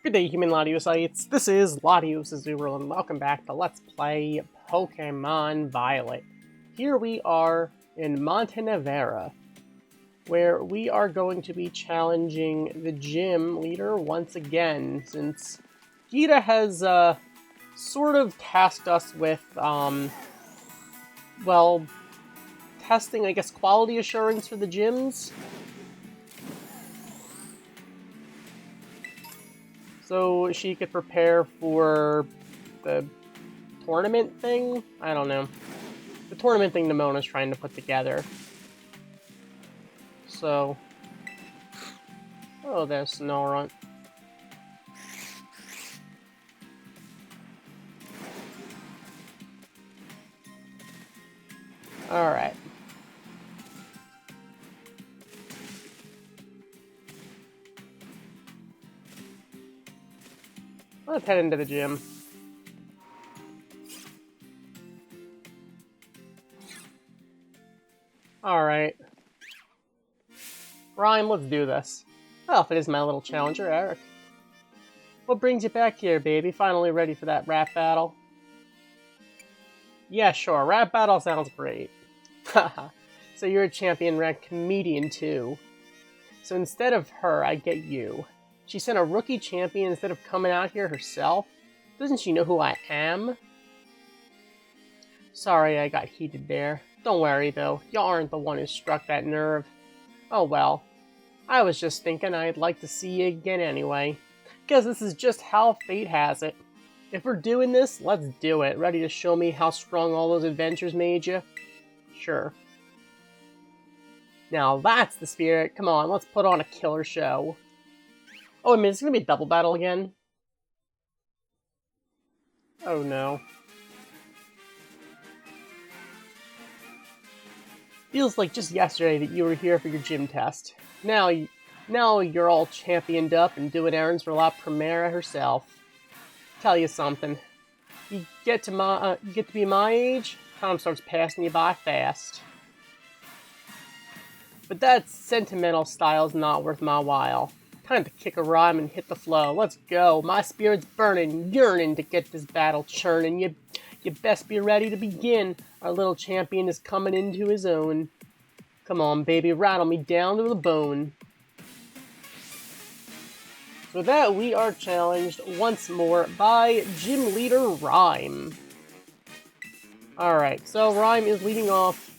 Good day, human Latiosites. This is LatiosAzurill, and welcome back to Let's Play Pokemon Violet. Here we are in Montenevera, where we are going to be challenging the gym leader once again, since Gita has, sort of tasked us with, well, testing, I guess, quality assurance for the gyms. So she could prepare for the tournament thing? I don't know. The tournament thing Nemona's trying to put together. So... oh, there's Snorunt. Alright. Let's head into the gym. Alright. Rhyme, let's do this. Well, if it is my little challenger, Eric. What brings you back here, baby? Finally ready for that rap battle? Yeah, sure. Rap battle sounds great. Haha. So you're a champion-ranked comedian, too. So instead of her, I get you. She sent a rookie champion instead of coming out here herself? Doesn't she know who I am? Sorry I got heated there. Don't worry, though. You aren't the one who struck that nerve. Oh well. I was just thinking I'd like to see you again anyway. Because this is just how fate has it. If we're doing this, let's do it. Ready to show me how strong all those adventures made you? Sure. Now that's the spirit. Come on, let's put on a killer show. Oh, I mean, it's gonna be a double battle again? Oh no. Feels like just yesterday that you were here for your gym test. Now you're all championed up and doing errands for La Primera herself. Tell you something. You get to be my age, time starts passing you by fast. But that sentimental style's not worth my while. Time to kick a rhyme and hit the flow. Let's go. My spirit's burning, yearning to get this battle churning. You best be ready to begin. Our little champion is coming into his own. Come on, baby, rattle me down to the bone. For that, we are challenged once more by Gym Leader Rhyme. Alright, so Rhyme is leading off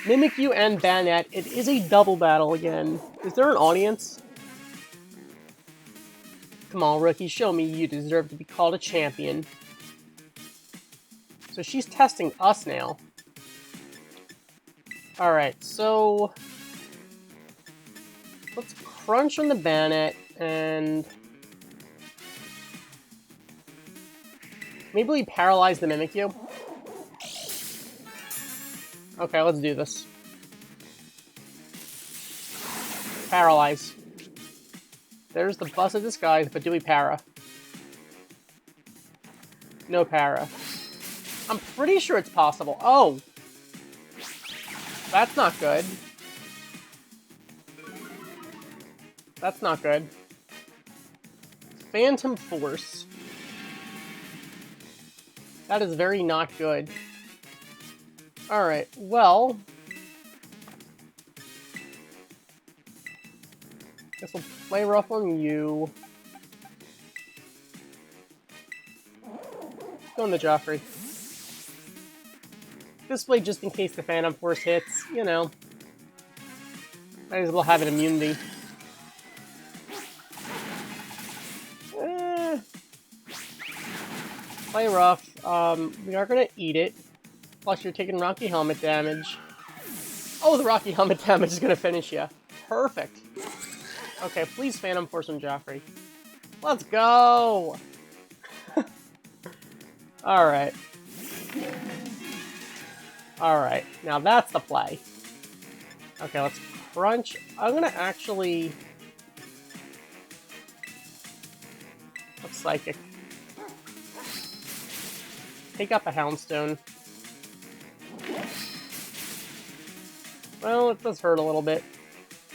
Mimikyu and Banette. It is a double battle again. Is there an audience? Come on, rookie, show me you deserve to be called a champion. So she's testing us now. Alright, so... let's crunch on the Banette, and... maybe we paralyze the Mimikyu? Okay, let's do this. Paralyze. There's the bus of disguise, but do we para? No para. I'm pretty sure it's possible. Oh! That's not good. That's not good. Phantom Force. That is very not good. Alright, well... guess we'll play rough on you. Go on the Joffrey. This way, just in case the Phantom Force hits, you know. Might as well have an immunity. Play rough. We are gonna eat it. Plus, you're taking Rocky Helmet damage. Oh, the Rocky Helmet damage is gonna finish you. Perfect. Okay, please Phantom Force on Joffrey. Let's go! Alright. Alright, now that's the play. Okay, let's crunch. I'm gonna actually... let's Psychic. Take up a Houndstone. Well, it does hurt a little bit.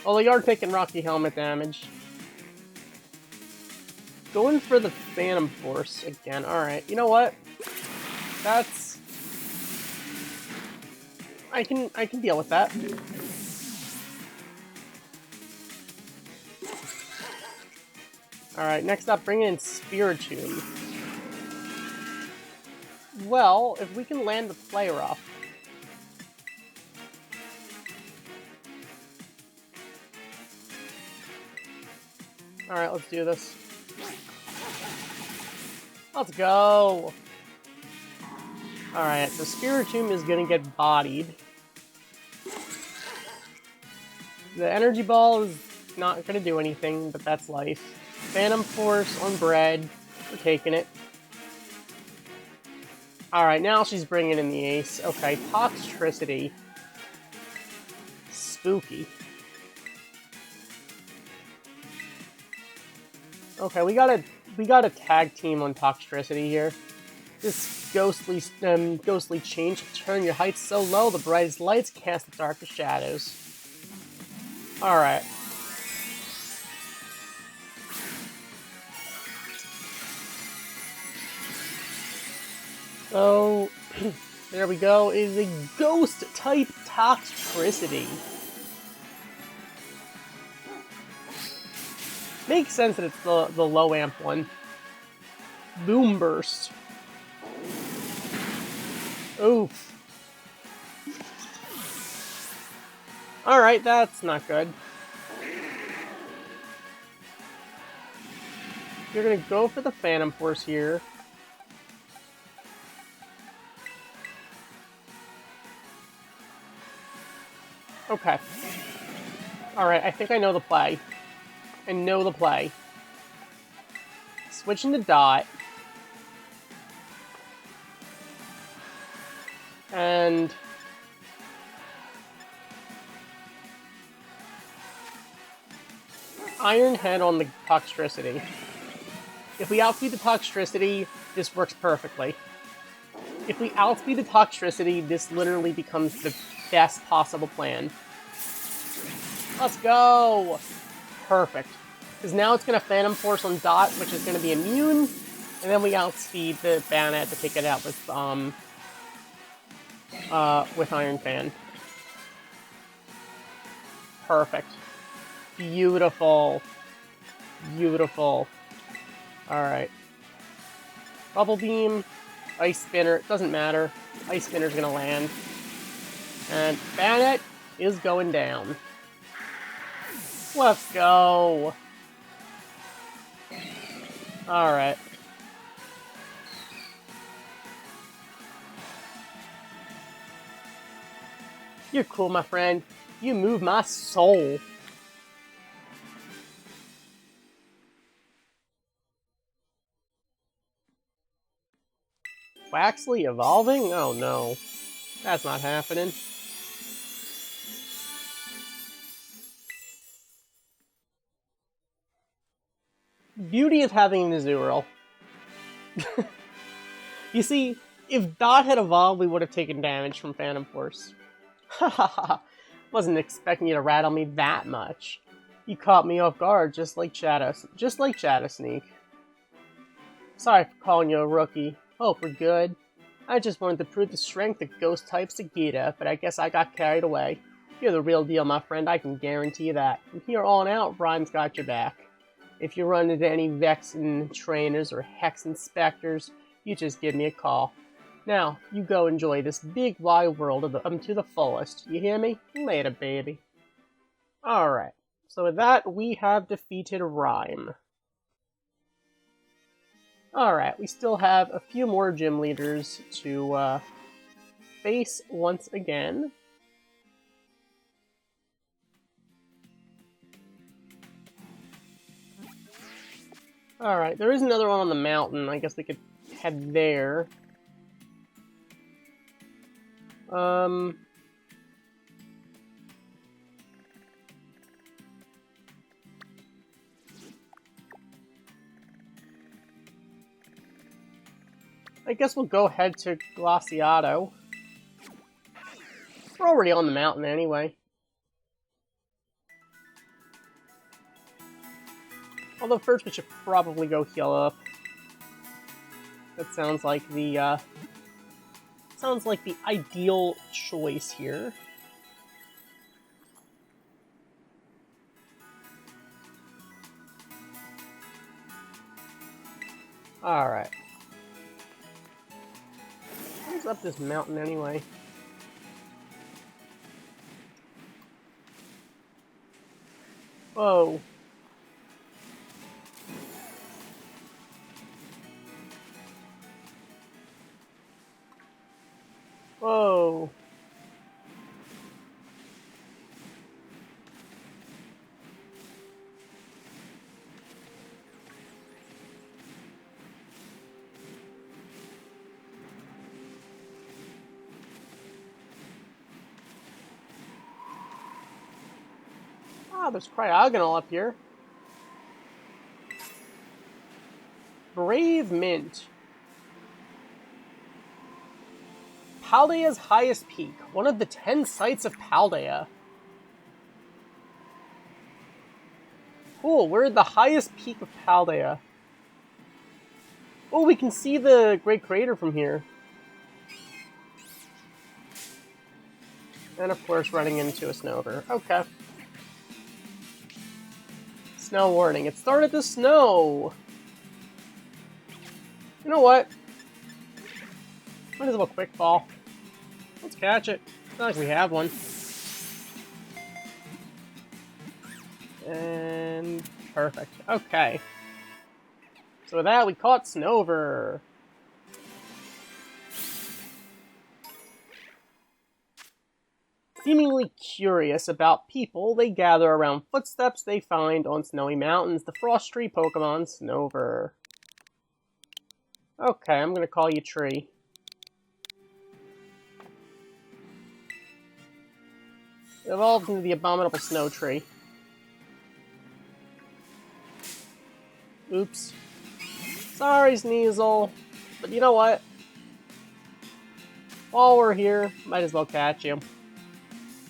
Although you are taking Rocky Helmet damage. going for the Phantom Force again. Alright, you know what? That's... I can deal with that. Alright, next up, bring in Spiritomb. Well, if we can land the Play Rough. Alright, let's do this. Let's go! Alright, so Spiritomb is gonna get bodied. The Energy Ball is not gonna do anything, but that's life. Phantom Force on Bread. We're taking it. Alright, now she's bringing in the ace. Okay, Toxtricity. Spooky. Okay, we got a tag team on Toxtricity here. This ghostly change will turn your heights so low the brightest lights cast the darkest shadows. Alright. So, there we go, is a ghost-type Toxtricity. Makes sense that it's the low amp one. Boom Burst. Oof. Alright, that's not good. You're gonna go for the Phantom Force here. Okay. Alright, I think I know the play. I know the play. Switching to Dot. And... Iron Head on the Toxtricity. If we outspeed the Toxtricity, this works perfectly. If we outspeed the Toxtricity, this literally becomes the best possible plan. Let's go! Perfect. Because now it's going to Phantom Force on Dot, which is going to be immune, and then we outspeed the Bayonet to take it out with Iron Fan. Perfect. Beautiful. Beautiful. Alright. Bubble Beam, Ice Spinner, it doesn't matter. Ice Spinner's gonna land. And Bayonet is going down. Let's go! Alright. You're cool, my friend. You move my soul. Waxley evolving? Oh no. That's not happening. Beauty of having an Azurill. You see, if Dot had evolved, we would have taken damage from Phantom Force. Hahaha. Wasn't expecting you to rattle me that much. You caught me off guard, just like Shadow Sneak. Sorry for calling you a rookie. Hope we're good. I just wanted to prove the strength of ghost types to Gita, but I guess I got carried away. You're the real deal, my friend, I can guarantee that. From here on out, Rhyme's got your back. If you run into any Vexen trainers or Hex inspectors, you just give me a call. Now, you go enjoy this big wide world to the fullest. You hear me? Later, baby. Alright, so with that, we have defeated Rhyme. Alright, we still have a few more gym leaders to face once again. Alright, there is another one on the mountain. I guess we could head there. I guess we'll go head to Glaciato. We're already on the mountain anyway. Although first we should probably go heal up. That sounds like the ideal choice here. Alright. What's up this mountain anyway? Whoa. Whoa. Ah, there's Cryogonal up here. Brave Mint. Paldea's highest peak. One of the 10 sites of Paldea. Cool, we're at the highest peak of Paldea. Oh, we can see the Great Crater from here. And of course running into a Snover. Okay. Snow warning. It started to snow! You know what? Might as well quick fall. Let's catch it. It's not like we have one. And perfect. Okay. So with that, we caught Snover. Seemingly curious about people, they gather around footsteps they find on snowy mountains. The frost tree Pokemon Snover. Okay, I'm gonna call you Tree. It evolves into the abominable Snow Tree. Oops. Sorry, Sneasel. But you know what? While we're here, might as well catch you.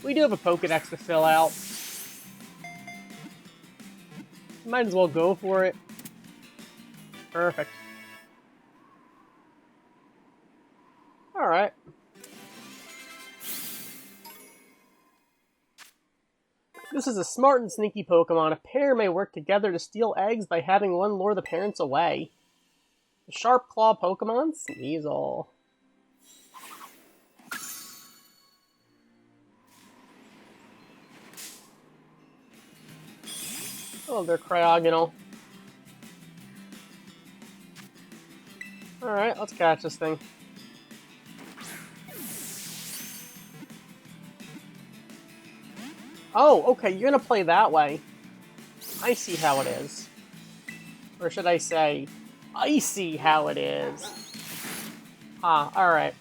We do have a Pokedex to fill out. Might as well go for it. Perfect. Alright. This is a smart and sneaky Pokemon. A pair may work together to steal eggs by having one lure the parents away. The Sharp Claw Pokemon Sneasel. Oh, they're Cryogonal. Alright, let's catch this thing. Oh, okay, you're gonna play that way. I see how it is. Or should I say, I see how it is. Ah, alright.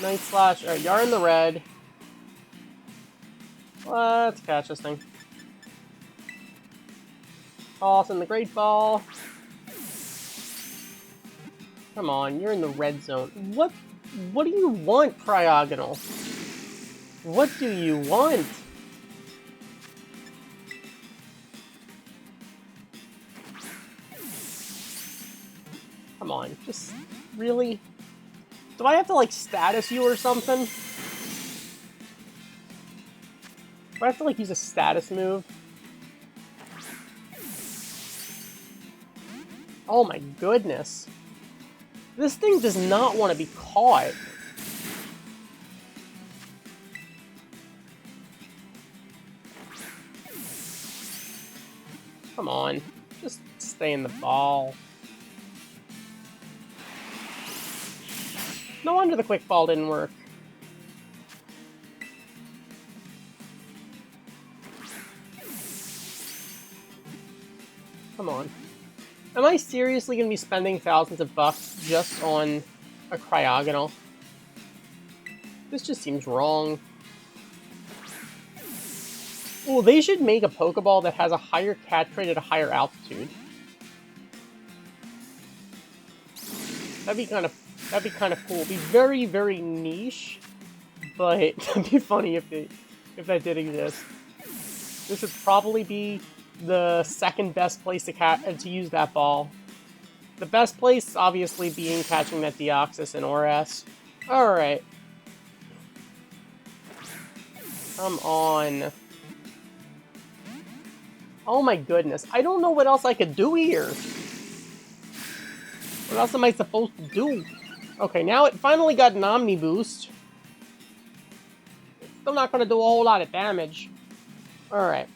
Night Slash. Alright, you're in the red. Let's catch this thing. Toss in the Great Ball. Come on, you're in the red zone. What do you want, Cryogonal? What do you want? Come on, just really? Do I have to like status you or something? Do I have to like use a status move? Oh my goodness. This thing does not want to be caught. Come on, just stay in the ball. No wonder the quick ball didn't work. Come on. Am I seriously going to be spending thousands of bucks just on a Cryogonal? This just seems wrong. Well, they should make a Pokeball that has a higher catch rate at a higher altitude. That'd be kind of cool. It'd be very, very niche, but it'd be funny if that did exist. This would probably be the second best place to use that ball. The best place, obviously, being catching that Deoxys and Oras. Alright. Come on. Oh my goodness. I don't know what else I could do here. What else am I supposed to do? Okay, now it finally got an Omni Boost. Still not going to do a whole lot of damage. Alright.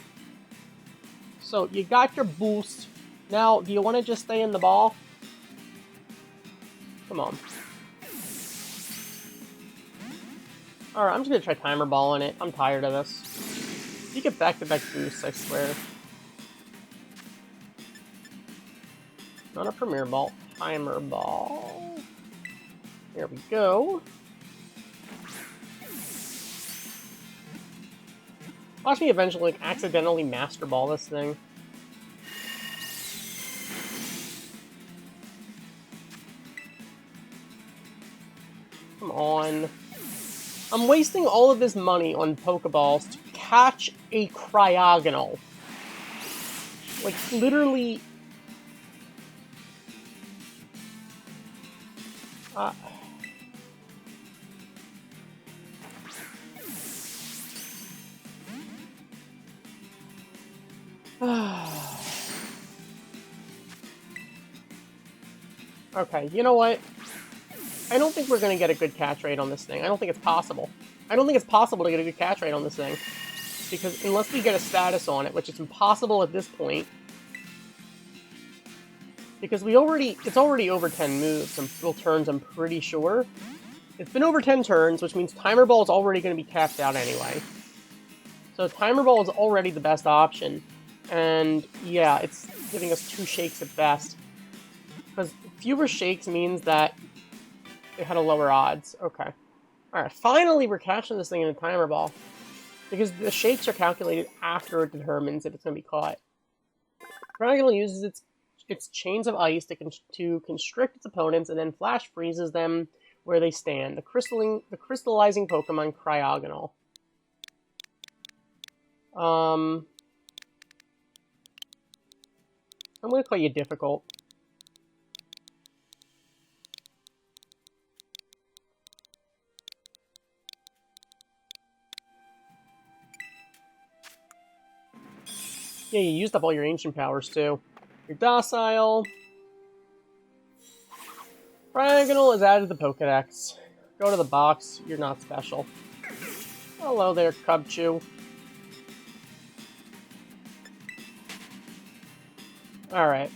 So, you got your boost. Now, do you want to just stay in the ball? Come on. Alright, I'm just going to try Timer Ball in it. I'm tired of this. You get back-to-back boosts, I swear. Not a Premier Ball. Timer Ball. There we go. Watch me eventually, like, accidentally Master Ball this thing. Come on. I'm wasting all of this money on Pokeballs to catch a Cryogonal. Like, literally... Okay, you know what? I don't think we're going to get a good catch rate on this thing. I don't think it's possible. I don't think it's possible to get a good catch rate on this thing. Because unless we get a status on it, which is impossible at this point. Because it's already over 10 moves, well, turns, I'm pretty sure. It's been over 10 turns, which means Timer Ball is already going to be tapped out anyway. So Timer Ball is already the best option. And yeah, it's giving us 2 shakes at best. Because fewer shakes means that it had a lower odds. Okay. Alright, finally we're catching this thing in a Timer Ball. Because the shakes are calculated after it determines if it's going to be caught. Cryogonal uses its chains of ice to constrict its opponents and then flash freezes them where they stand. The crystallizing Pokemon Cryogonal. I'm going to call you difficult. Yeah, you used up all your ancient powers, too. You're docile. Cryogonal is added to the Pokedex. Go to the box. You're not special. Hello there, Cubchoo. Alright.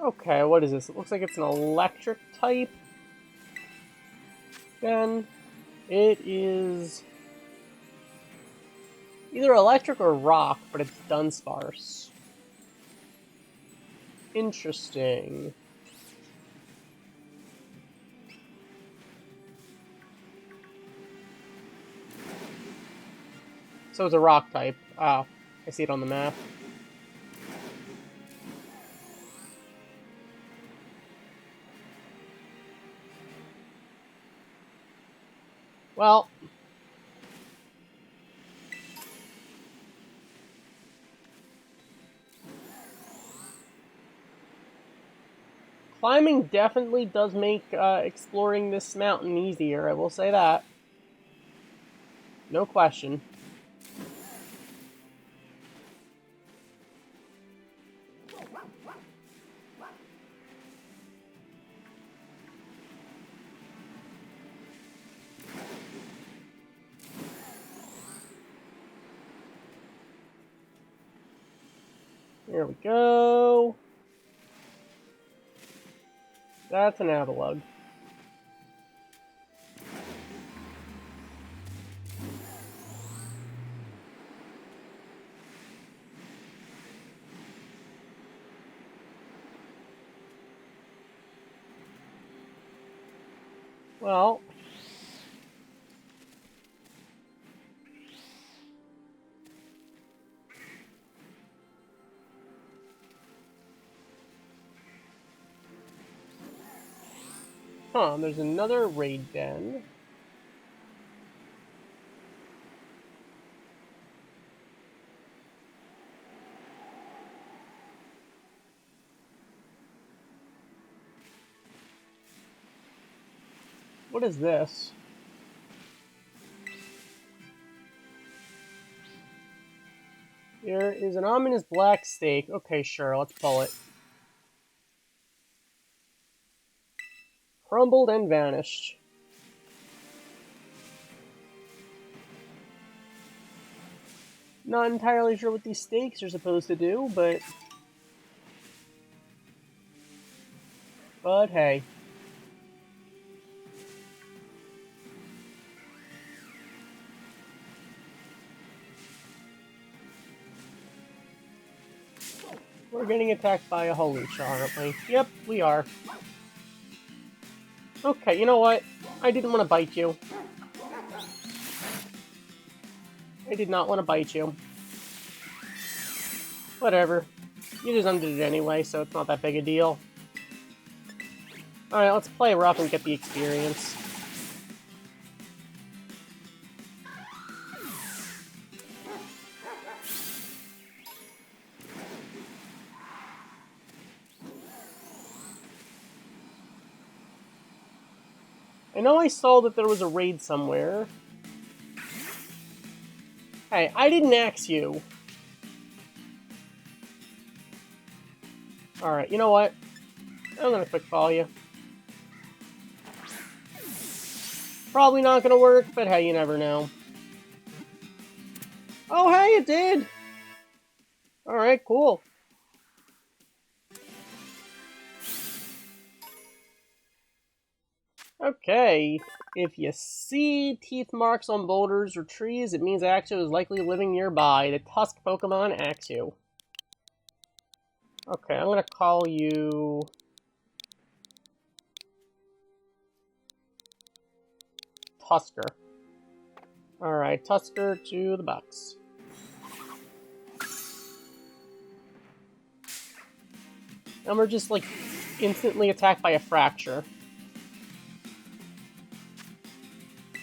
Okay, what is this? It looks like it's an electric type. Then it is either electric or rock, but it's Dunsparce. Interesting. So it's a rock type. Oh, I see it on the map. Well, climbing definitely does make exploring this mountain easier, I will say that. No question. There we go. That's an Avalugg. Well, Huh, there's another raid den. What is this? There is an ominous black stake. Okay, sure, let's pull it. Crumbled and vanished. Not entirely sure what these stakes are supposed to do, but hey. We're getting attacked by a Holucha, aren't we? Yep, we are. Okay, you know what? I didn't want to bite you. I did not want to bite you. Whatever. You just undid it anyway, so it's not that big a deal. Alright, let's play rough and get the experience. I know I saw that there was a raid somewhere. Hey, I didn't axe you. Alright, you know what? I'm gonna quick follow you. Probably not gonna work, but hey, you never know. Oh, hey, it did! Alright, cool. Okay, if you see teeth marks on boulders or trees, it means Axew is likely living nearby. The Tusk Pokemon Axew. Okay, I'm gonna call you... Tusker. Alright, Tusker to the box. And we're just, like, instantly attacked by a Fracture.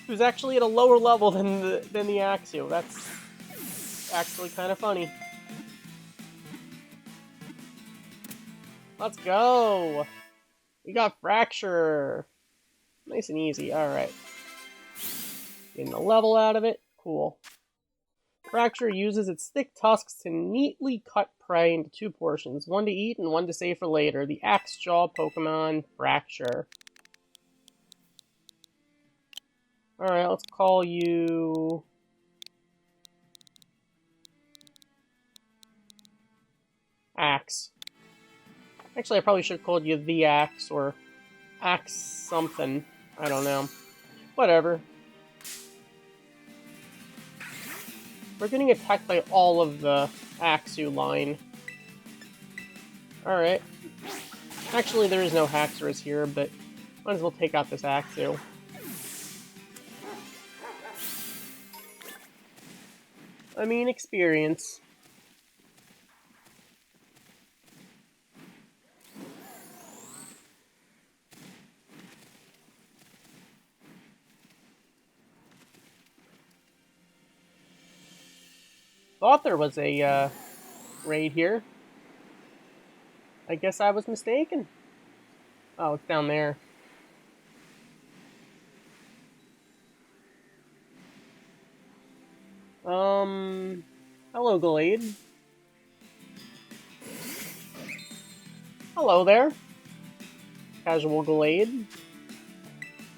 Who's actually at a lower level than the Axew. That's actually kind of funny. Let's go! We got Fracture! Nice and easy, alright. Getting a level out of it, cool. Fracture uses its thick tusks to neatly cut prey into two portions, one to eat and one to save for later. The Axe Jaw Pokemon Fracture. Alright, let's call you... Axe. Actually, I probably should have called you the Axe, or Axe something. I don't know. Whatever. We're getting attacked by all of the Axew line. Alright. Actually, there is no Haxorus here, but might as well take out this Axew. I mean, experience. Thought there was a raid here. I guess I was mistaken. Oh, it's down there. Hello, Glade. Hello there. Casual Glade.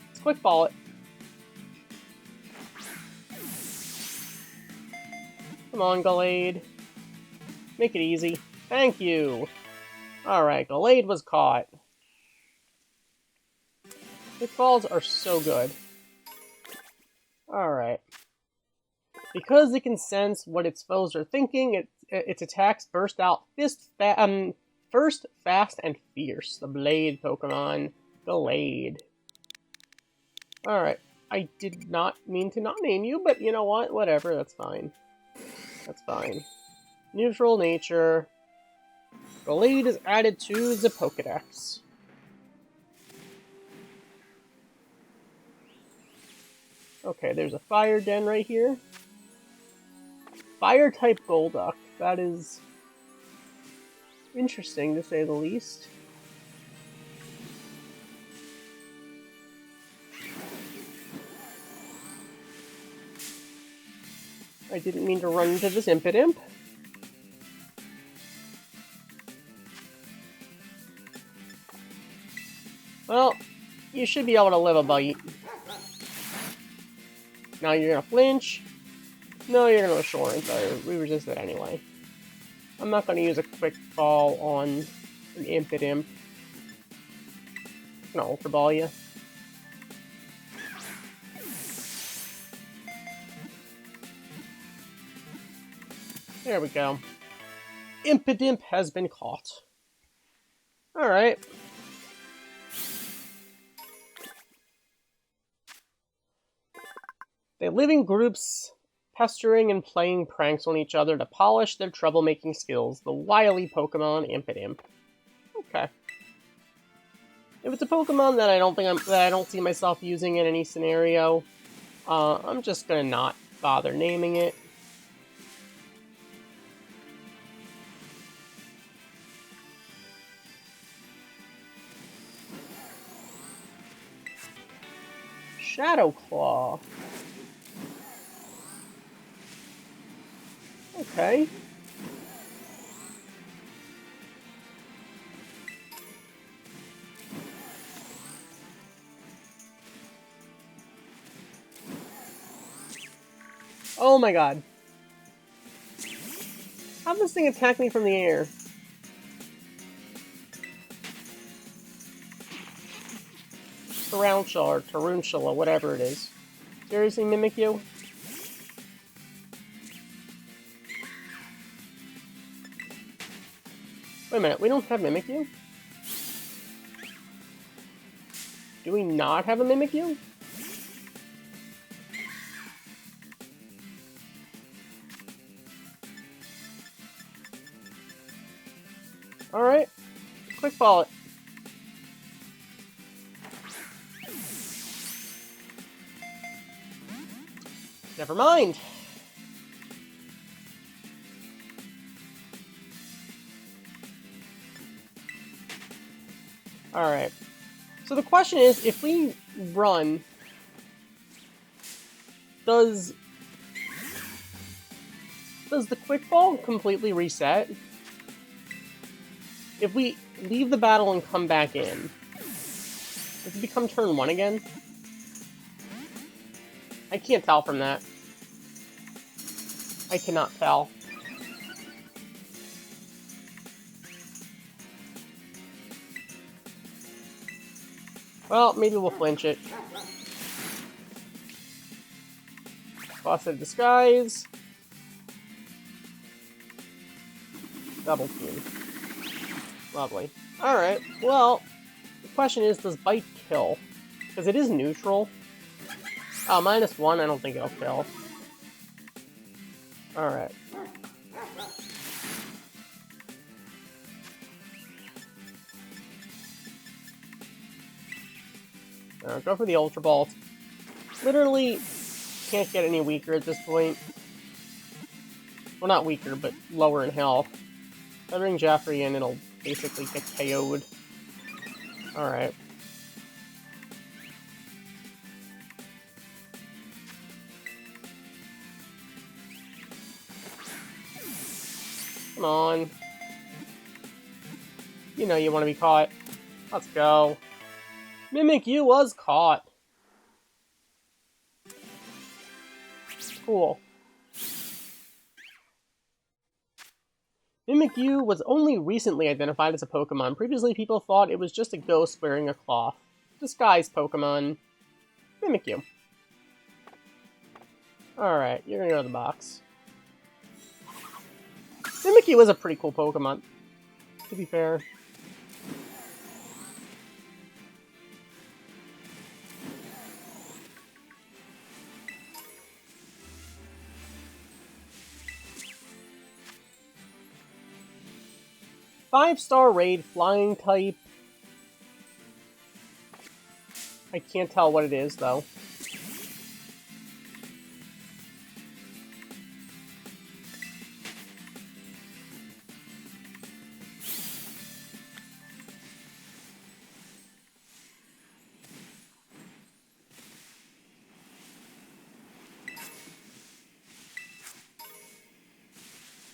Let's quick ball it. Come on, Glade. Make it easy. Thank you. Alright, Glade was caught. Quick balls are so good. Alright. Because it can sense what its foes are thinking, its attacks burst out first, fast, and fierce. The Blade Pokemon. Glade. Alright. I did not mean to not name you, but you know what? Whatever, that's fine. That's fine. Neutral nature. Glade is added to the Pokedex. Okay, there's a fire den right here. Fire type Golduck. That is interesting to say the least. I didn't mean to run into this Impidimp. Well, you should be able to live a bite. Now you're gonna flinch. No, you're gonna shore and we resist it anyway. I'm not gonna use a quick fall on an Impidimp. I'm gonna Ultra Ball you. There we go. Impidimp has been caught. Alright. They live in groups, pestering and playing pranks on each other to polish their troublemaking skills. The wily Pokemon Impidimp. Okay. If it's a Pokemon that I don't see myself using in any scenario, I'm just gonna not bother naming it. Shadow Claw. Okay. Oh my god. How did this thing attack me from the air? Tarantula or Tarantula, whatever it is. Seriously, Mimikyu? Wait a minute, we don't have Mimikyu? Do we not have a Mimikyu? Alright. Quick ball it. Never mind. Alright. So the question is, if we run, does the quick ball completely reset? If we leave the battle and come back in, does it become turn 1 again? I can't tell from that. I cannot tell. Well, maybe we'll flinch it. Boss of Disguise. Double team. Lovely. Alright, well, the question is, does Bite kill? Because it is neutral. Oh, -1, I don't think it'll kill. Alright. Go for the Ultra Ball. Literally can't get any weaker at this point. Well, not weaker, but lower in health. If I bring Jaffrey in, it'll basically get KO'd. Alright. Come on. You know you want to be caught. Let's go. Mimikyu was caught. Cool. Mimikyu was only recently identified as a Pokemon. Previously, people thought it was just a ghost wearing a cloth. Disguised Pokemon. Mimikyu. Alright, you're gonna go to the box. Mimikyu was a pretty cool Pokemon, to be fair. Five-star raid, flying type. I can't tell what it is, though.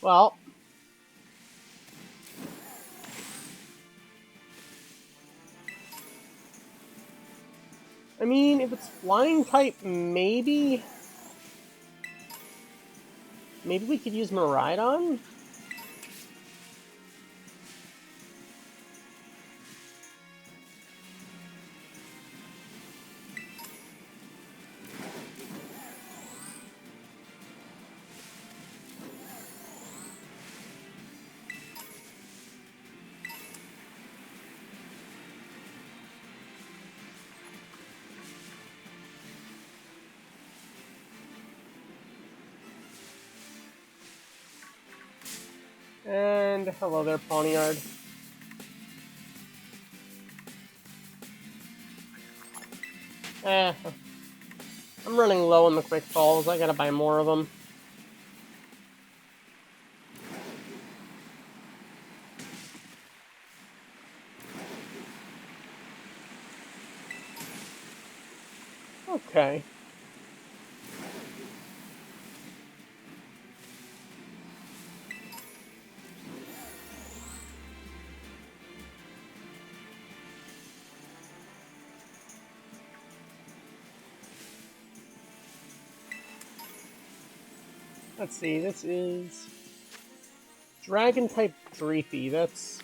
Well, I mean, if it's flying type, maybe we could use Miraidon? And hello there, Pawniard. I'm running low on the quick falls. I gotta buy more of them. Okay. Let's see, this is Dragon type Dreepy. That's...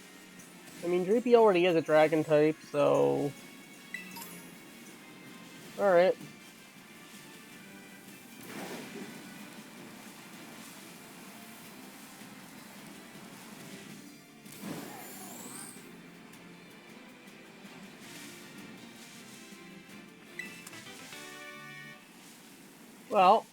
I mean, Dreepy already is a Dragon type, so... Alright. Well...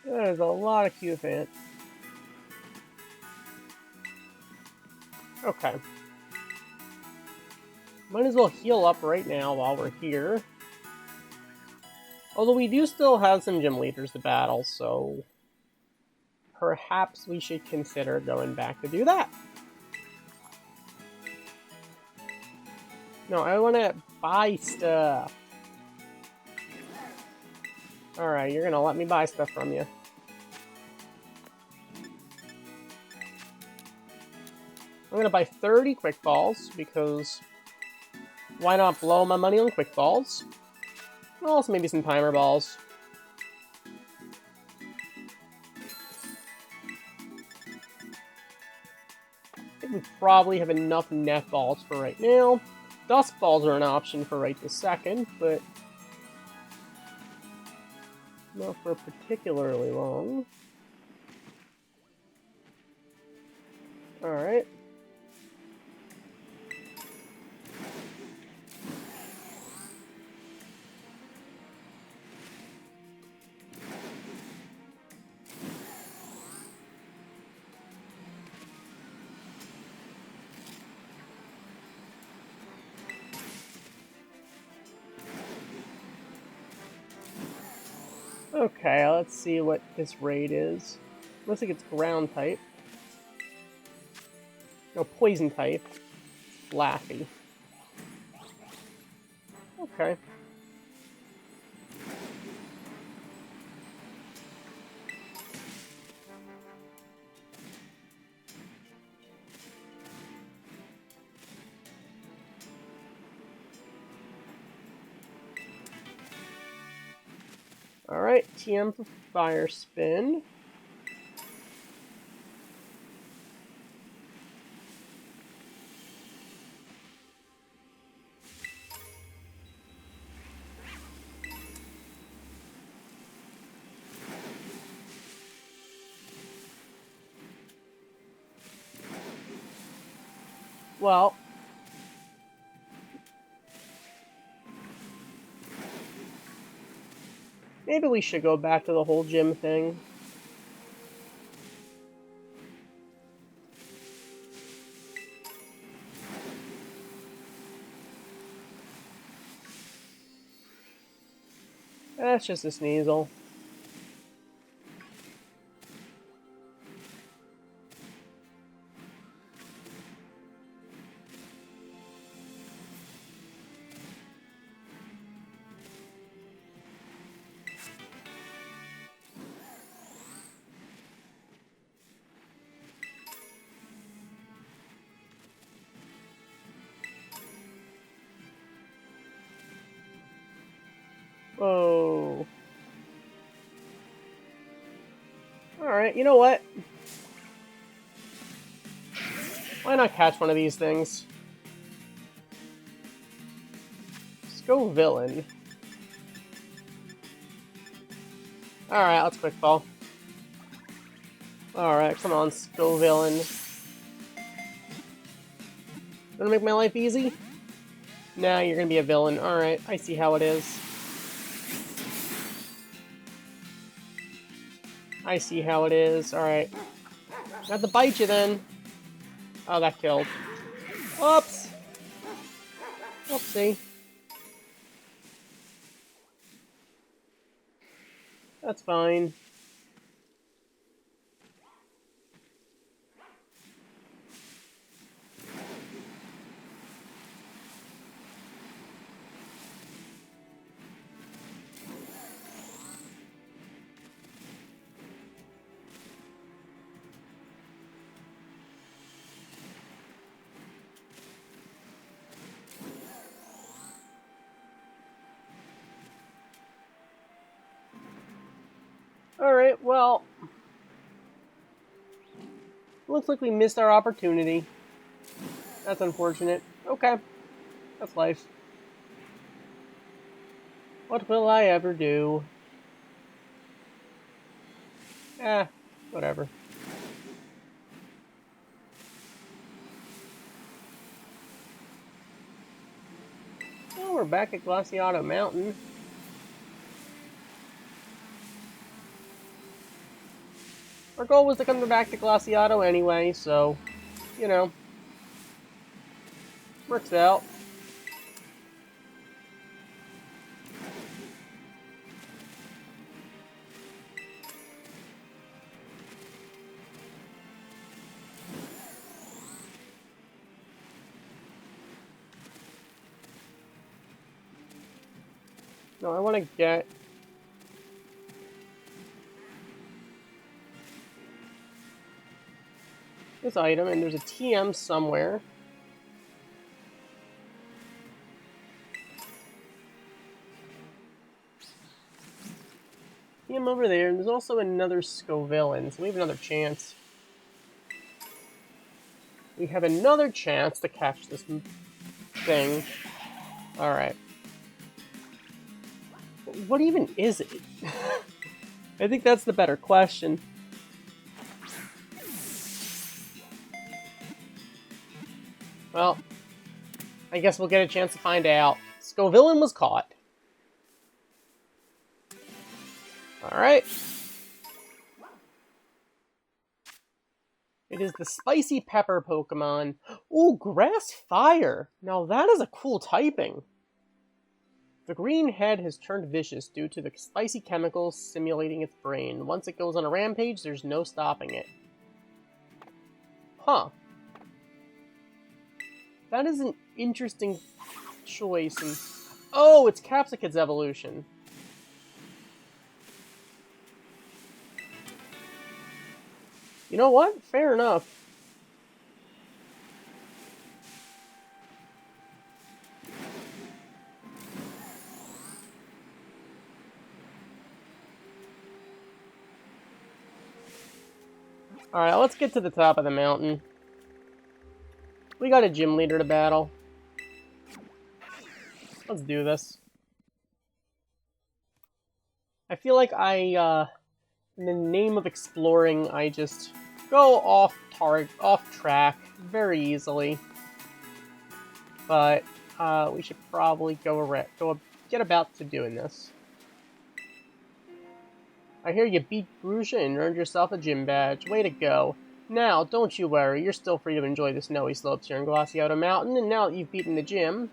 There's a lot of Cufant. Okay. Might as well heal up right now while we're here. Although we do still have some gym leaders to battle, so... perhaps we should consider going back to do that. No, I want to buy stuff. Alright, you're gonna let me buy stuff from you. I'm gonna buy 30 quick balls, because why not blow my money on quick balls? Also maybe some timer balls. I think we probably have enough net balls for right now. Dust balls are an option for right this second, but not for particularly long. Alright. Okay, let's see what this raid is. Looks like it's ground type. No, poison type. Laffy. Okay. Alright, TM for Fire Spin. well... maybe we should go back to the whole gym thing. That's just a Sneasel. Oh. Alright, you know what? Why not catch one of these things? Let's go villain. Alright, let's quick ball. Alright, come on, go villain. Gonna make my life easy? Nah, you're gonna be a villain. Alright, I see how it is. I see how it is. Alright. Got to bite you then. Oh, that killed. Oops! Oopsie. That's fine. Alright, well... looks like we missed our opportunity. That's unfortunate. Okay. That's life. What will I ever do? Whatever. Well, we're back at Glaciato Mountain. Our goal was to come back to Glaciato anyway, so, you know, works out. No, I want to get... this item, and there's a TM somewhere. TM over there, and there's also another Scovillain, so we have another chance. We have another chance to catch this thing. Alright. What even is it? I think that's the better question. Well, I guess we'll get a chance to find out. Scovillain was caught. Alright. It is the Spicy Pepper Pokemon. Ooh, Grass Fire! Now that is a cool typing. The green head has turned vicious due to the spicy chemicals stimulating its brain. Once it goes on a rampage, there's no stopping it. Huh. That is an interesting choice. And... oh, it's Capsicad's evolution. You know what? Fair enough. Alright, let's get to the top of the mountain. We got a gym leader to battle. Let's do this. I feel like in the name of exploring, I just go off track very easily. but we should probably go get about to doing this. I hear you beat Grusha and earned yourself a gym badge. Way to go. Now, don't you worry, you're still free to enjoy the snowy slopes here in Glaciato Mountain, and now that you've beaten the gym,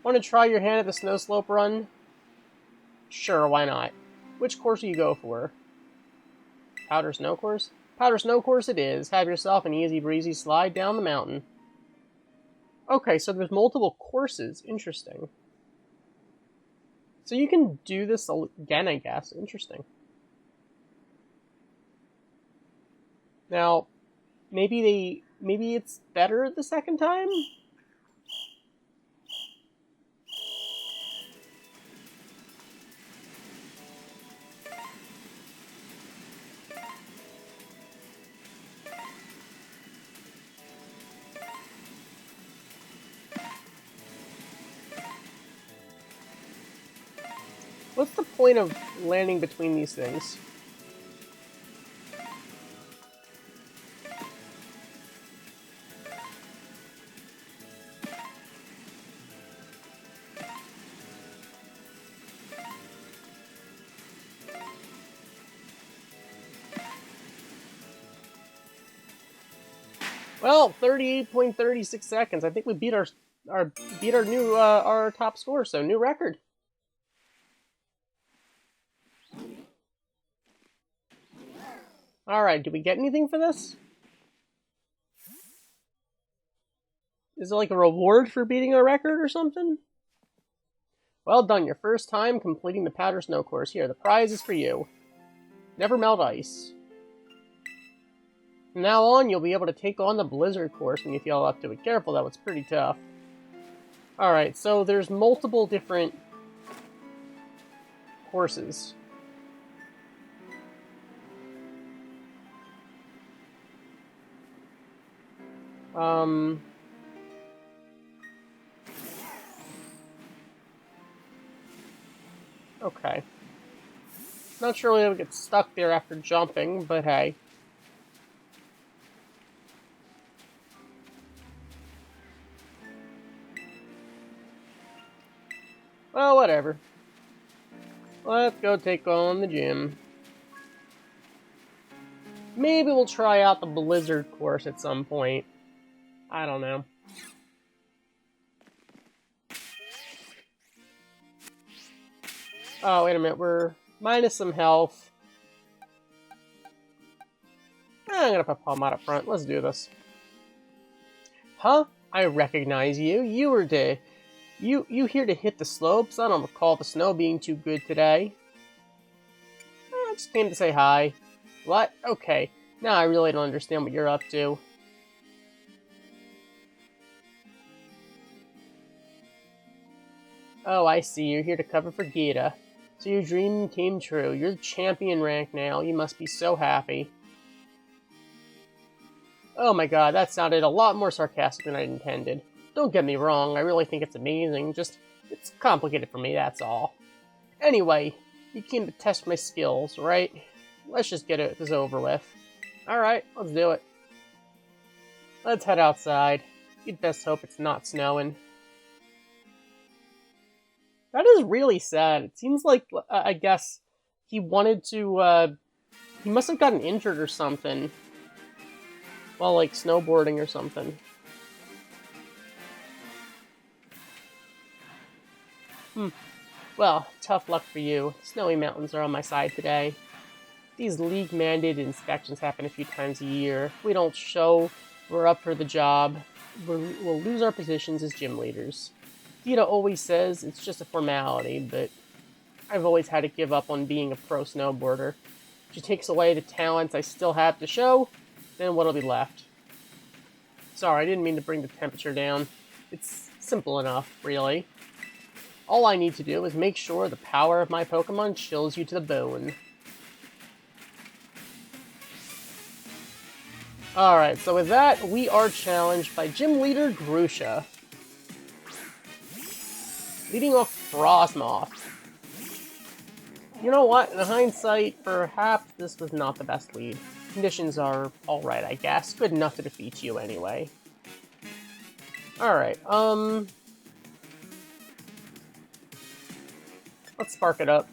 want to try your hand at the snow slope run? Sure, why not? Which course do you go for? Powder Snow Course? Powder Snow Course it is. Have yourself an easy breezy slide down the mountain. Okay, so there's multiple courses. Interesting. So you can do this again, I guess. Interesting. Now, maybe it's better the second time? What's the point of landing between these things? Well, 38.36 seconds. I think we beat our new our top score, so new record. All right, did we get anything for this? Is it like a reward for beating a record or something? Well done, your first time completing the Powder Snow Course. Here, the prize is for you. Never melt ice. From now on, you'll be able to take on the Blizzard Course when you feel up to it. Careful, though, it's pretty tough. Alright, so there's multiple different courses. Okay. Not sure we'll get stuck there after jumping, but hey. Well, whatever. Let's go take on the gym. Maybe we'll try out the Blizzard course at some point. I don't know. Oh, wait a minute. We're minus some health. I'm gonna put Palm out up front. Let's do this. Huh? I recognize you. You here to hit the slopes? I don't recall the snow being too good today. I just came to say hi. What? Okay. Now I really don't understand what you're up to. Oh, I see. You're here to cover for Gita. So your dream came true. You're the champion rank now. You must be so happy. Oh my god, that sounded a lot more sarcastic than I intended. Don't get me wrong, I really think it's amazing, just, it's complicated for me, that's all. Anyway, you came to test my skills, right? Let's just get this over with. Alright, let's do it. Let's head outside. You'd best hope it's not snowing. That is really sad. It seems like, I guess, he wanted to, he must have gotten injured or something. While, like, snowboarding or something. Well, tough luck for you. Snowy mountains are on my side today. These league-mandated inspections happen a few times a year. If we don't show we're up for the job, we'll lose our positions as gym leaders. Dita always says it's just a formality, but I've always had to give up on being a pro snowboarder. If she takes away the talents I still have to show, then what'll be left? Sorry, I didn't mean to bring the temperature down. It's simple enough, really. All I need to do is make sure the power of my Pokemon chills you to the bone. Alright, so with that, we are challenged by Gym Leader Grusha. Leading off Frostmoth. You know what? In hindsight, perhaps this was not the best lead. Conditions are alright, I guess. Good enough to defeat you anyway. Alright, Let's spark it up.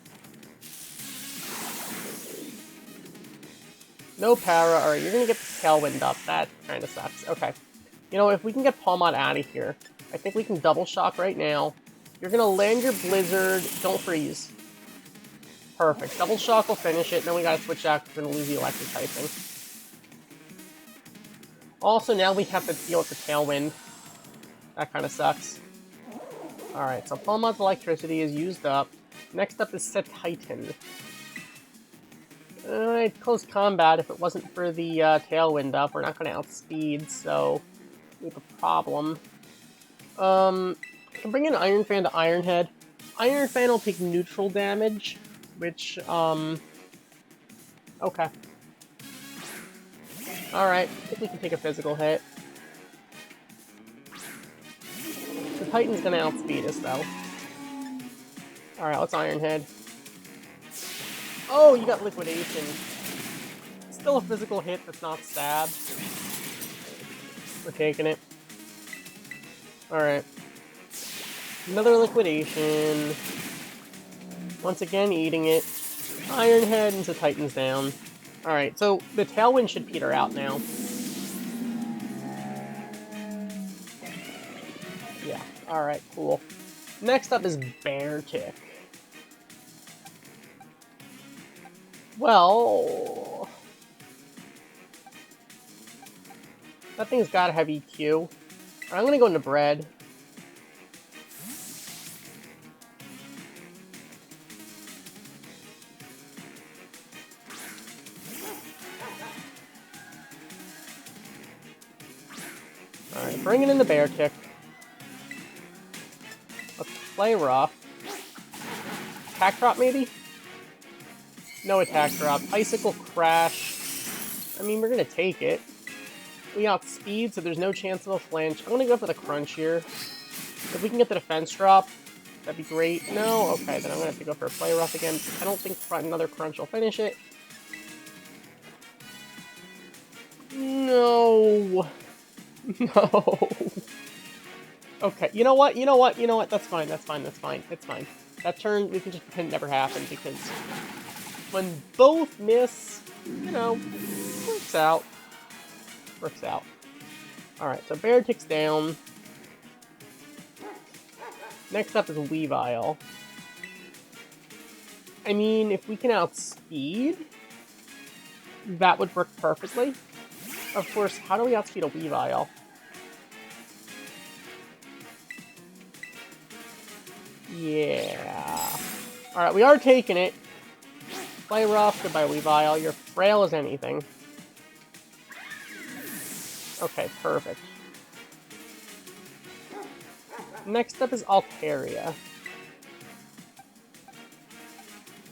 No para. Alright, you're gonna get the Tailwind up. That kind of sucks. Okay. You know, if we can get Palmon out of here, I think we can double shock right now. You're gonna land your Blizzard. Don't freeze. Perfect. Double shock will finish it. Then we gotta switch out because we're gonna lose the electric typing. Also, now we have to deal with the Tailwind. That kind of sucks. Alright, so Palmon's electricity is used up. Next up is Titan. Close combat, if it wasn't for the Tailwind up, we're not going to outspeed, so we have a problem. I can bring in Iron Fan to Iron Head. Iron Fan will take neutral damage, which, okay. Alright, I think we can take a physical hit. The Titan's gonna outspeed us, though. Alright, let's Iron Head. Oh, you got Liquidation. Still a physical hit that's not stabbed. We're taking it. Alright. Another Liquidation. Once again, eating it. Iron Head into Titan's down. Alright, so the Tailwind should peter out now. Yeah, alright, cool. Next up is Beartic. Well... that thing's gotta have EQ. I'm gonna go into Bread. Alright, bringing in the Beartic. Let's play rough. Attack drop, maybe? No attack drop. Icicle Crash. I mean, we're gonna take it. We outspeed, so there's no chance of a flinch. I'm gonna go for the Crunch here. If we can get the defense drop, that'd be great. No? Okay, then I'm gonna have to go for a play rough again. I don't think another Crunch will finish it. No. No. Okay, you know what? You know what? You know what? That's fine. That's fine. That's fine. It's fine. That turn, we can just pretend it never happened, because when both miss, you know, works out. Works out. Alright, so Beartic's down. Next up is Weavile. I mean, if we can outspeed, that would work perfectly. Of course, how do we outspeed a Weavile? Yeah. Alright, we are taking it. Play rough, goodbye Weavile. You're frail as anything. Okay, perfect. Next up is Altaria.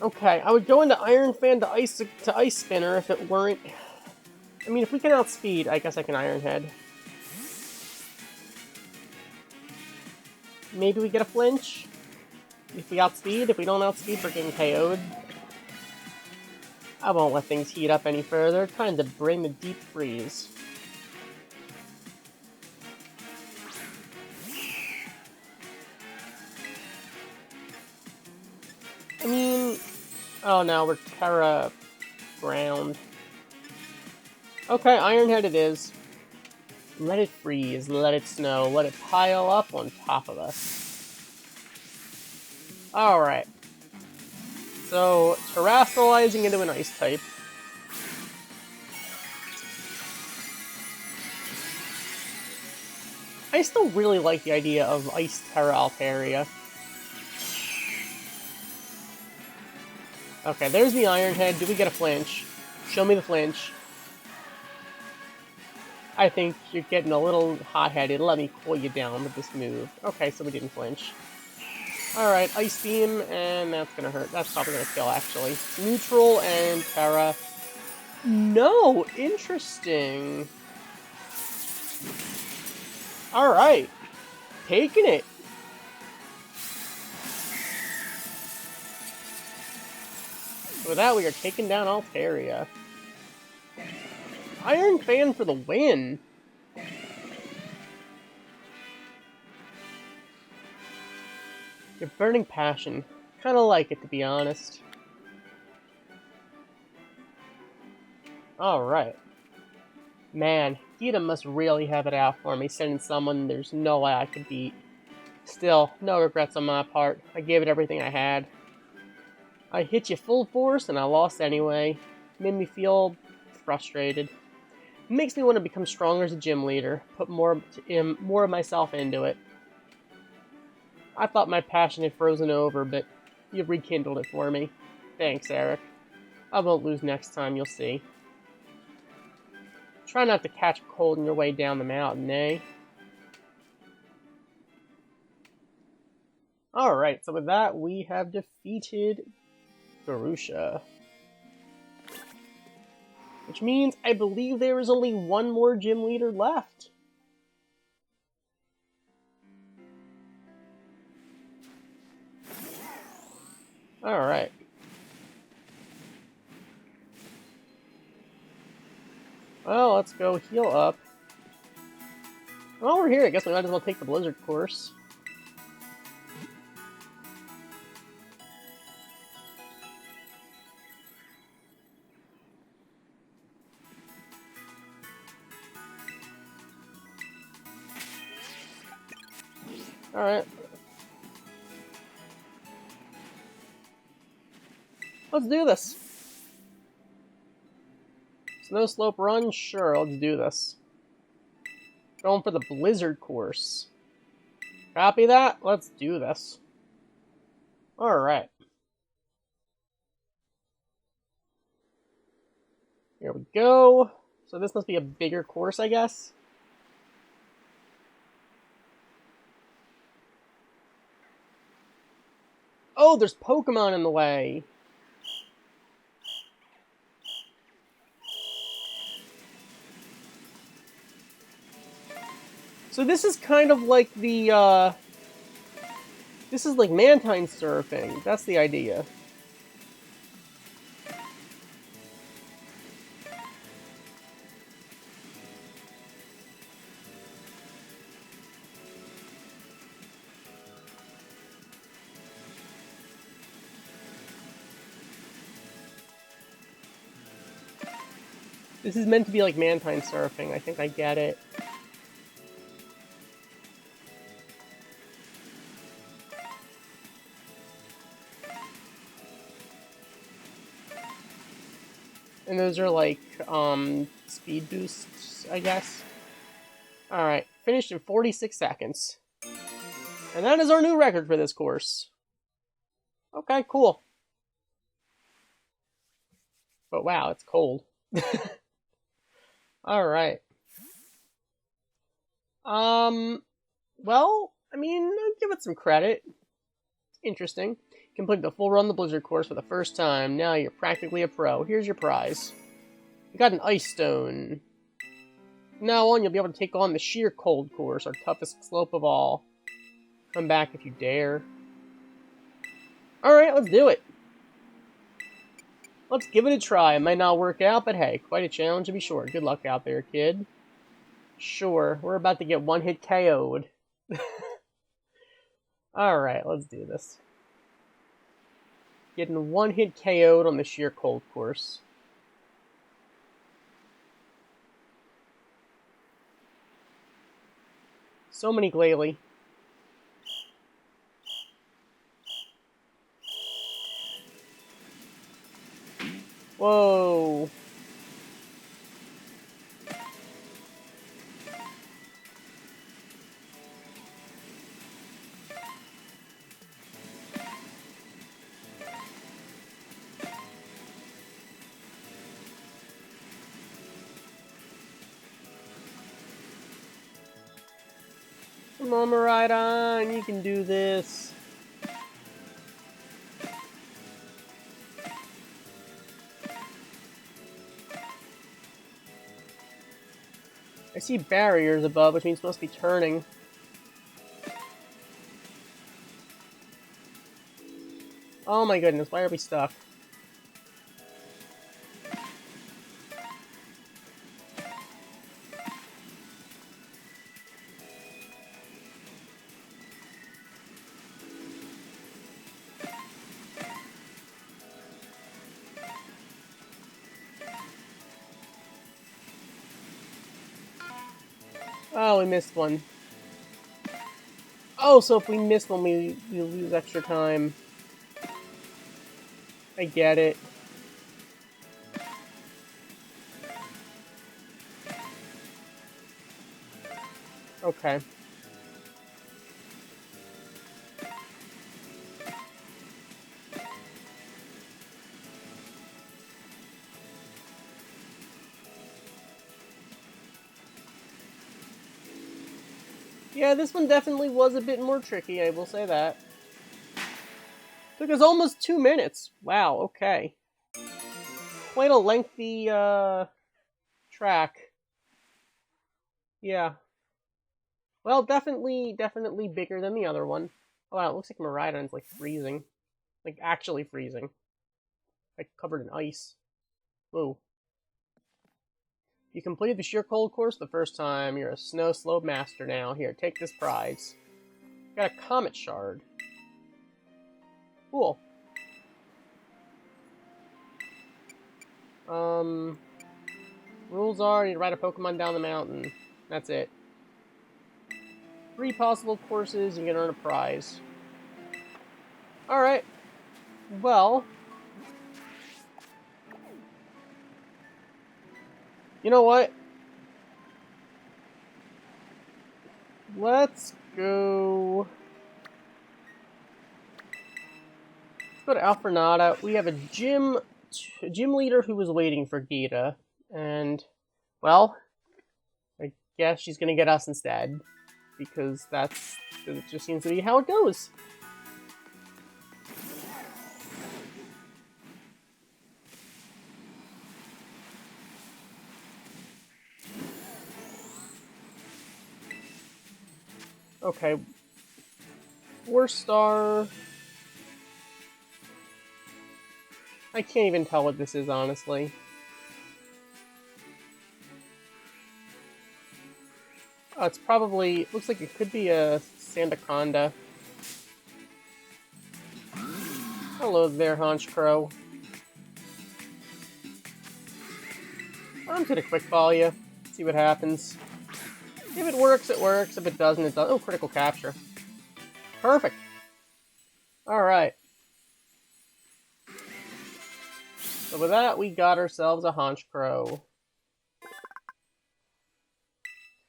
Okay, I would go into Iron Fan to Ice Spinner if it weren't... I mean, if we can outspeed, I guess I can Iron Head. Maybe we get a flinch? If we outspeed? If we don't outspeed, we're getting KO'd. I won't let things heat up any further. Time to bring the deep freeze. I mean... oh no, we're Terra ground. Okay, Iron Head it is. Let it freeze, let it snow, let it pile up on top of us. Alright. So, terrestrializing into an ice type. I still really like the idea of Ice Terra Altaria. Okay, there's the Iron Head. Do we get a flinch? Show me the flinch. I think you're getting a little hot-headed. Let me cool you down with this move. Okay, so we didn't flinch. Alright, Ice Beam, and that's gonna hurt. That's probably gonna kill, actually. Neutral and Terra. No! Interesting. Alright. Taking it. With that, we are taking down Altaria. Iron Fan for the win! Your Burning Passion. kind of like it, to be honest. Alright. Man, Gita must really have it out for me, sending someone there's no way I could beat. Still, no regrets on my part. I gave it everything I had. I hit you full force, and I lost anyway. Made me feel frustrated. It makes me want to become stronger as a gym leader, put more of myself into it. I thought my passion had frozen over, but you've rekindled it for me. Thanks, Eric. I won't lose next time, you'll see. Try not to catch a cold on your way down the mountain, eh? Alright, so with that, we have defeated Garusha. Which means I believe there is only one more gym leader left. Alright. Well, let's go heal up. While we're here, I guess we might as well take the Blizzard course. Alright. Let's do this. Snow slope run? Sure, let's do this. Going for the Blizzard course. Copy that? Let's do this. Alright. Here we go. So this must be a bigger course, I guess. Oh, there's Pokemon in the way. So this is kind of like the, this is like Mantine surfing. That's the idea. This is meant to be like Mantine surfing. I think I get it. And those are like, speed boosts, I guess. Alright, finished in 46 seconds. And that is our new record for this course. Okay, cool. But wow, it's cold. Alright. Well, I mean, I'll give it some credit. It's interesting. Complete the full run the Blizzard course for the first time. Now you're practically a pro. Here's your prize. You got an Ice Stone. From now on, you'll be able to take on the Sheer Cold course, our toughest slope of all. Come back if you dare. Alright, let's do it. Let's give it a try. It might not work out, but hey, quite a challenge to be sure. Good luck out there, kid. Sure, we're about to get one-hit KO'd. Alright, let's do this. Getting one-hit KO'd on the Sheer Cold course. So many Glalie. Whoa. Come on, Miraidon, you can do this. I see barriers above, which means it must be turning. Oh my goodness, why are we stuck? Oh, we missed one. Oh, so if we miss one, we lose extra time. I get it. Okay. Yeah, this one definitely was a bit more tricky, I will say that. Took us almost 2 minutes. Wow, okay. Quite a lengthy, track. Yeah. Well, definitely bigger than the other one. Oh wow, it looks like Miraidon's like freezing. Like actually freezing. Like covered in ice. Whoa. You completed the sheer cold course the first time. You're a snow slope master now. Here, take this prize. Got a comet shard. Cool. Rules are you ride a Pokemon down the mountain. That's it. 3 possible courses, you can earn a prize. Alright. Well. You know what? Let's go... Let's go to Alfrenada. We have a gym leader who was waiting for Gita. And, well, I guess she's gonna get us instead. Because it just seems to be how it goes. Okay. 4-star. I can't even tell what this is, honestly. Oh, it's probably... Looks like it could be a Sandaconda. Hello there, Haunch Crow. I'm gonna quick ball you. See what happens. If it works, it works. If it doesn't, it doesn't. Oh, critical capture. Perfect. Alright. So with that, we got ourselves a Haunch Crow.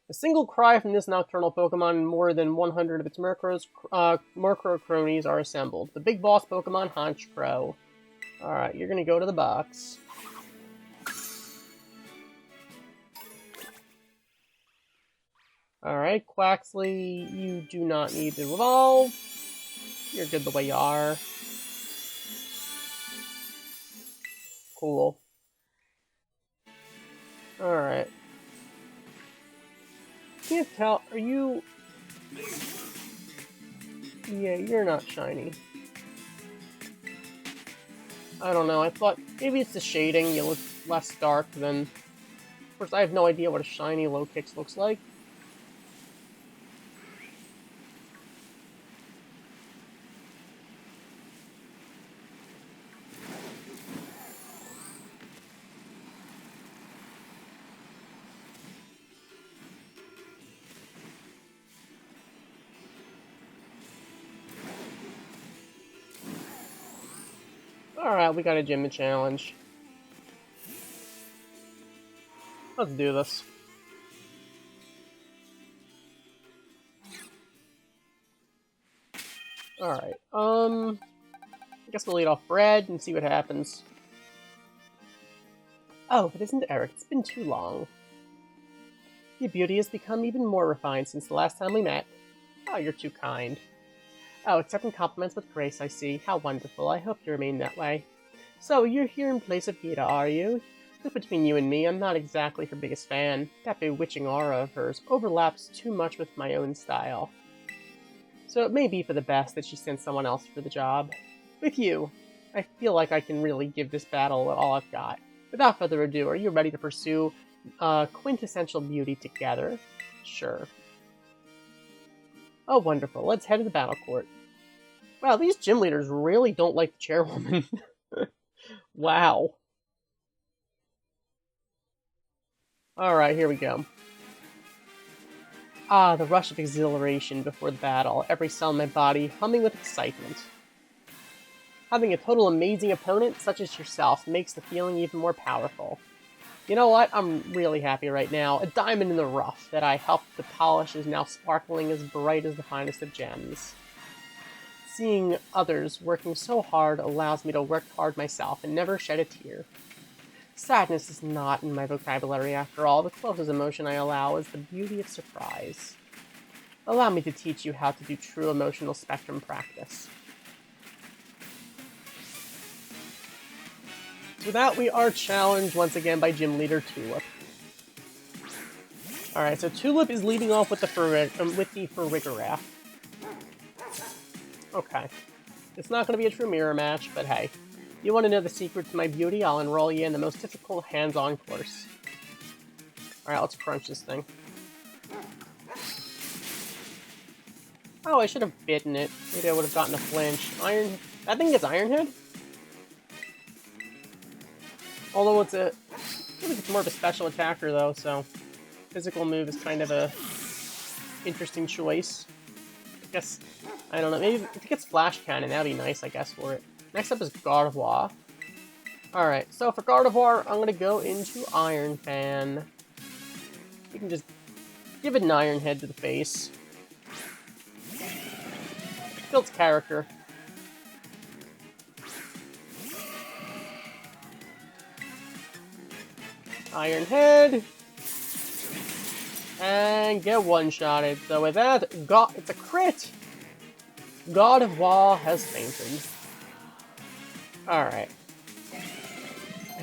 A single cry from this nocturnal Pokemon and more than 100 of its Murkrow cronies are assembled. The big boss Pokemon, Haunch Crow. Alright, you're gonna go to the box. Alright, Quaxley, you do not need to evolve. You're good the way you are. Cool. Alright. Can't tell, are you... Yeah, you're not shiny. I don't know, I thought maybe it's the shading, you look less dark than... Of course, I have no idea what a shiny Low-Kix looks like. Alright, we got a gym challenge. Let's do this. Alright, I guess we'll eat off bread and see what happens. Oh, if it isn't Eric, it's been too long. Your beauty has become even more refined since the last time we met. Oh, you're too kind. Oh, accepting compliments with grace, I see. How wonderful. I hope you remain that way. So, you're here in place of Gita, are you? Look, between you and me, I'm not exactly her biggest fan. That bewitching aura of hers overlaps too much with my own style. So it may be for the best that she sent someone else for the job. With you, I feel like I can really give this battle all I've got. Without further ado, are you ready to pursue quintessential beauty together? Sure. Oh, wonderful. Let's head to the battle court. Wow, these gym leaders really don't like the chairwoman. Wow. Alright, here we go. Ah, the rush of exhilaration before the battle, every cell in my body humming with excitement. Having a total amazing opponent such as yourself makes the feeling even more powerful. You know what? I'm really happy right now. A diamond in the rough that I helped to polish is now sparkling as bright as the finest of gems. Seeing others working so hard allows me to work hard myself and never shed a tear. Sadness is not in my vocabulary after all. The closest emotion I allow is the beauty of surprise. Allow me to teach you how to do true emotional spectrum practice. With that, we are challenged once again by Gym Leader Tulip. Alright, so Tulip is leading off with the Farigiraf. Okay. It's not going to be a true mirror match, but hey. You want to know the secret to my beauty? I'll enroll you in the most difficult hands-on course. Alright, let's crunch this thing. Oh, I should have bitten it. Maybe I would have gotten a flinch. That thing gets Iron Head? Although I think it's more of a special attacker though, so physical move is kind of a interesting choice. I guess, I don't know, maybe if it gets Flash Cannon, that'd be nice, I guess, for it. Next up is Gardevoir. Alright, so for Gardevoir, I'm gonna go into Iron Fan. You can just give it an Iron Head to the face. Builds character. Iron Head. And get one-shotted. So with that, it's a crit! Gardevoir has fainted. Alright.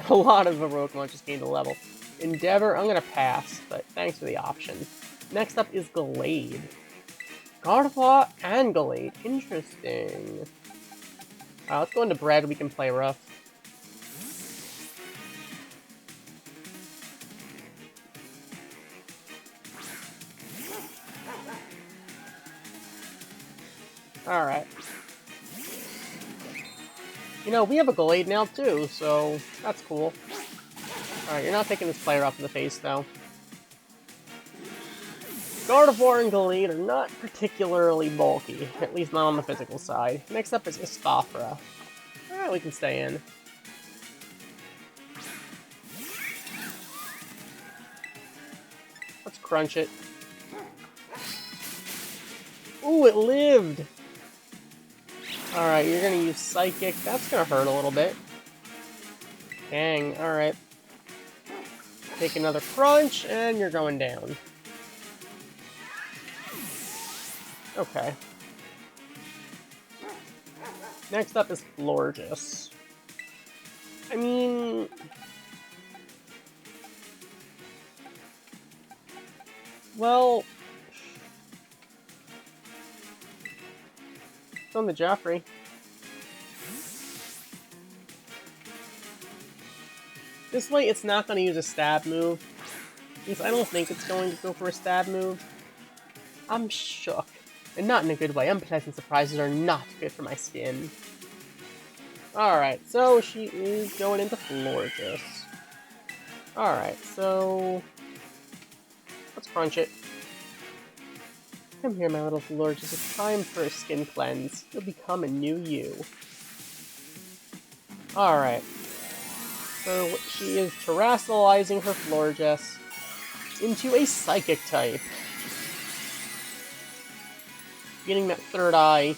A lot of heroic launches gained a level. Endeavor, I'm gonna pass, but thanks for the option. Next up is Glade. Gardevoir and Glade. Interesting. Let's go into Bread, we can play rough. Alright. You know, we have a Glade now too, so that's cool. Alright, you're not taking this player off in the face, though. Gardevoir and Glade are not particularly bulky, at least not on the physical side. Next up is Istafra. Alright, we can stay in. Let's crunch it. Ooh, it lived! Alright, you're gonna use Psychic. That's gonna hurt a little bit. Dang, alright. Take another crunch, and you're going down. Okay. Next up is Florges. I mean... well... it's on the Joffrey. This way, it's not going to use a stab move. Because I don't think it's going to go for a stab move. I'm shook. And not in a good way. Unpleasant surprises are not good for my skin. Alright, so she is going into Florges. Alright, so... let's crunch it. Come here, my little Florges. It's time for a skin cleanse. You'll become a new you. Alright. So she is terrestrializing her Florges into a Psychic type. Getting that third eye.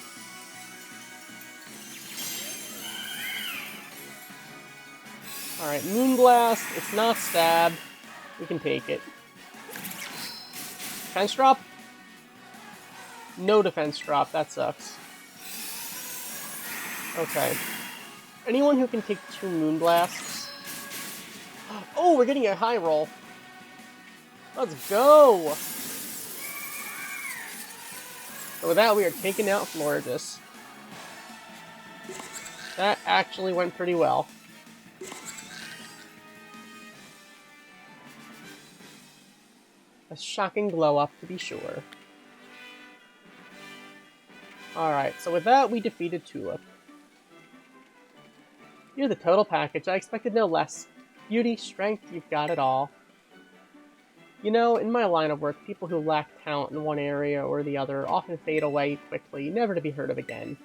Alright, Moonblast. It's not stab. We can take it. Defense drop? No defense drop. That sucks. Okay. Anyone who can take 2 Moonblasts. Oh, we're getting a high roll. Let's go! So with that, we are taking out Florges. That actually went pretty well. A shocking glow-up, to be sure. Alright, so with that, we defeated Tulip. You're the total package. I expected no less. Beauty, strength, you've got it all. You know, in my line of work, people who lack talent in one area or the other often fade away quickly, never to be heard of again.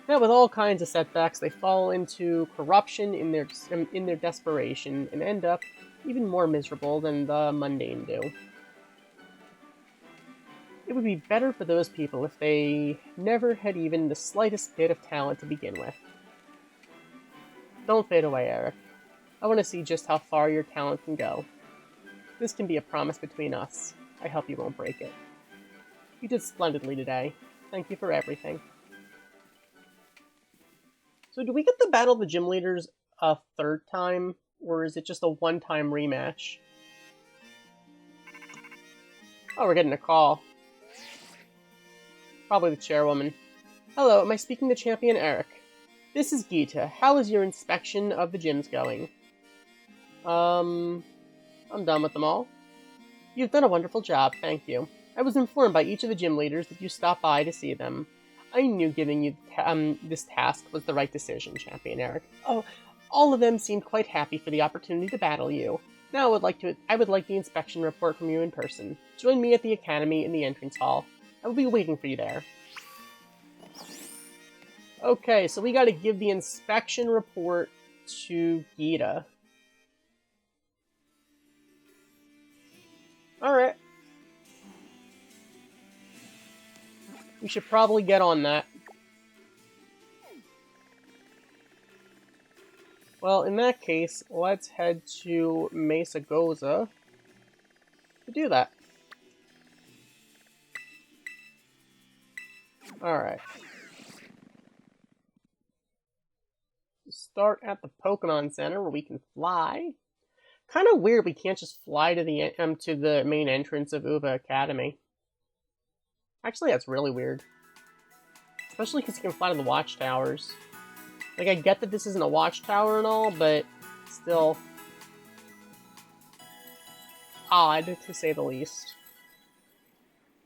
Now, with all kinds of setbacks, they fall into corruption in their desperation and end up even more miserable than the mundane do. It would be better for those people if they never had even the slightest bit of talent to begin with. Don't fade away, Eric. I want to see just how far your talent can go. This can be a promise between us. I hope you won't break it. You did splendidly today. Thank you for everything. So do we get to battle the gym leaders a third time, or is it just a one-time rematch? Oh, we're getting a call. Probably the chairwoman. Hello, am I speaking to Champion Eric? This is Gita. How is your inspection of the gyms going? I'm done with them all. You've done a wonderful job, thank you. I was informed by each of the gym leaders that you stopped by to see them. I knew giving you this task was the right decision, Champion Eric. Oh, all of them seemed quite happy for the opportunity to battle you. Now I would like the inspection report from you in person. Join me at the academy in the entrance hall. I will be waiting for you there. Okay, so we gotta give the inspection report to Gita. Alright. We should probably get on that. Well, in that case, let's head to Mesa Goza to do that. Alright. Start at the Pokemon Center where we can fly. Kind of weird we can't just fly to the main entrance of Uva Academy. Actually, that's really weird. Especially because you can fly to the watchtowers. Like, I get that this isn't a watchtower and all, but still odd, to say the least.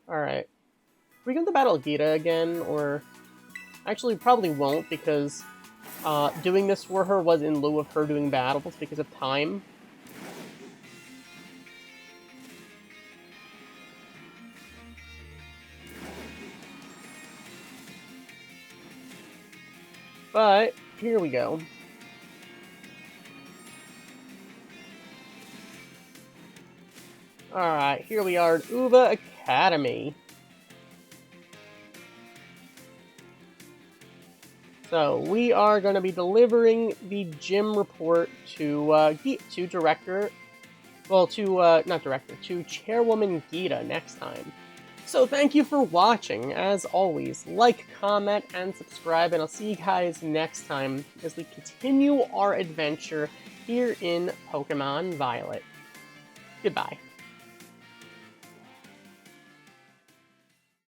Alright. Are we going to battle Gita again, or... Actually, probably won't, because doing this for her was in lieu of her doing battles because of time. But, here we go. Alright, here we are at Uva Academy. So, we are going to be delivering the gym report to Chairwoman Gita next time. So thank you for watching. As always, like, comment, and subscribe, and I'll see you guys next time as we continue our adventure here in Pokemon Violet. Goodbye.